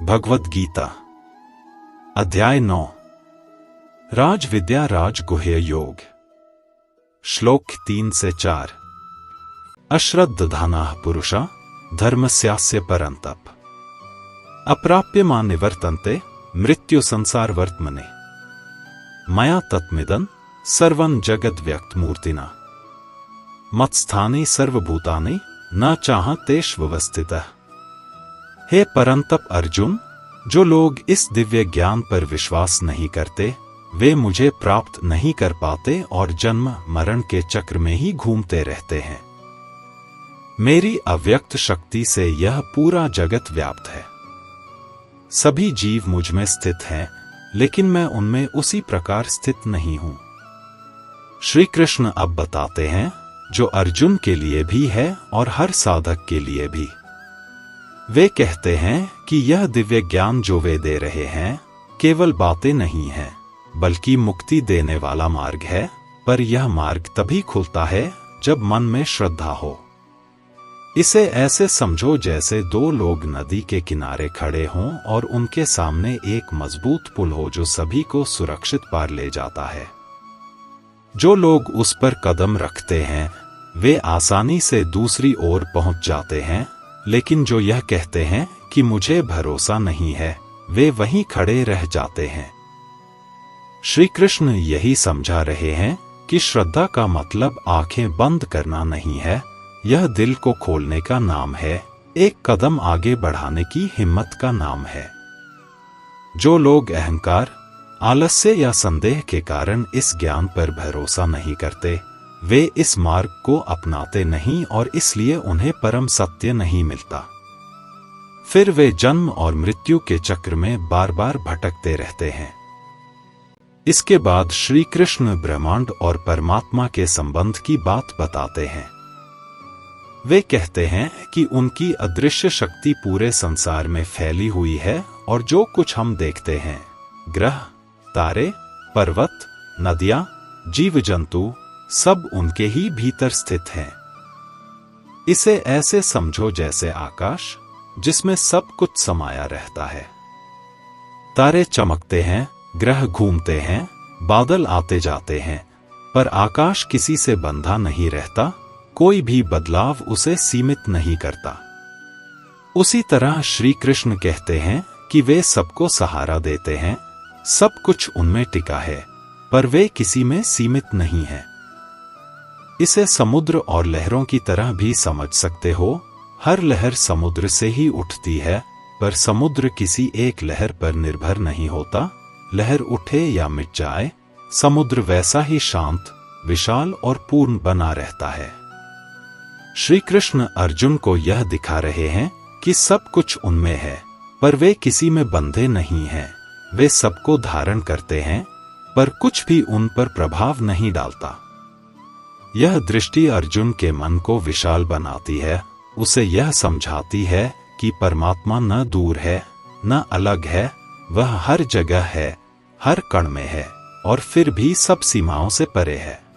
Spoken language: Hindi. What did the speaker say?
भगवद गीता अध्याय 9 राज विद्या राज गुह्य योग श्लोक 3 से 4 अश्रद्धानाः पुरुषा धर्मस्यास्य परन्तप अप्राप्यमा निवर्तन्ते मृत्यु संसार वर्तमने मया तत्मिदं सर्वं जगद् व्यक्तमूर्तिना मत्स्थाने सर्वभूतानि न चाहतेष्वस्थितः। हे परंतप अर्जुन, जो लोग इस दिव्य ज्ञान पर विश्वास नहीं करते वे मुझे प्राप्त नहीं कर पाते और जन्म मरण के चक्र में ही घूमते रहते हैं। मेरी अव्यक्त शक्ति से यह पूरा जगत व्याप्त है। सभी जीव मुझ में स्थित हैं, लेकिन मैं उनमें उसी प्रकार स्थित नहीं हूं। श्री कृष्ण अब बताते हैं जो अर्जुन के लिए भी है और हर साधक के लिए भी। वे कहते हैं कि यह दिव्य ज्ञान जो वे दे रहे हैं केवल बातें नहीं हैं, बल्कि मुक्ति देने वाला मार्ग है। पर यह मार्ग तभी खुलता है जब मन में श्रद्धा हो। इसे ऐसे समझो जैसे दो लोग नदी के किनारे खड़े हों और उनके सामने एक मजबूत पुल हो जो सभी को सुरक्षित पार ले जाता है। जो लोग उस पर कदम रखते हैं वे आसानी से दूसरी ओर पहुंच जाते हैं, लेकिन जो यह कहते हैं कि मुझे भरोसा नहीं है वे वहीं खड़े रह जाते हैं। श्री कृष्ण यही समझा रहे हैं कि श्रद्धा का मतलब आंखें बंद करना नहीं है, यह दिल को खोलने का नाम है, एक कदम आगे बढ़ाने की हिम्मत का नाम है। जो लोग अहंकार, आलस्य या संदेह के कारण इस ज्ञान पर भरोसा नहीं करते वे इस मार्ग को अपनाते नहीं और इसलिए उन्हें परम सत्य नहीं मिलता। फिर वे जन्म और मृत्यु के चक्र में बार बार भटकते रहते हैं। इसके बाद श्री कृष्ण ब्रह्मांड और परमात्मा के संबंध की बात बताते हैं। वे कहते हैं कि उनकी अदृश्य शक्ति पूरे संसार में फैली हुई है और जो कुछ हम देखते हैं, ग्रह, तारे, पर्वत, नदियां, जीव जंतु, सब उनके ही भीतर स्थित हैं। इसे ऐसे समझो जैसे आकाश जिसमें सब कुछ समाया रहता है। तारे चमकते हैं, ग्रह घूमते हैं, बादल आते जाते हैं, पर आकाश किसी से बंधा नहीं रहता, कोई भी बदलाव उसे सीमित नहीं करता। उसी तरह श्री कृष्ण कहते हैं कि वे सबको सहारा देते हैं, सब कुछ उनमें टिका है, पर वे किसी में सीमित नहीं है। इसे समुद्र और लहरों की तरह भी समझ सकते हो। हर लहर समुद्र से ही उठती है, पर समुद्र किसी एक लहर पर निर्भर नहीं होता। लहर उठे या मिट जाए, समुद्र वैसा ही शांत, विशाल और पूर्ण बना रहता है। श्री कृष्ण अर्जुन को यह दिखा रहे हैं कि सब कुछ उनमें है, पर वे किसी में बंधे नहीं हैं। वे सबको धारण करते हैं, पर कुछ भी उन पर प्रभाव नहीं डालता। यह दृष्टि अर्जुन के मन को विशाल बनाती है, उसे यह समझाती है कि परमात्मा न दूर है न अलग है, वह हर जगह है, हर कण में है और फिर भी सब सीमाओं से परे है।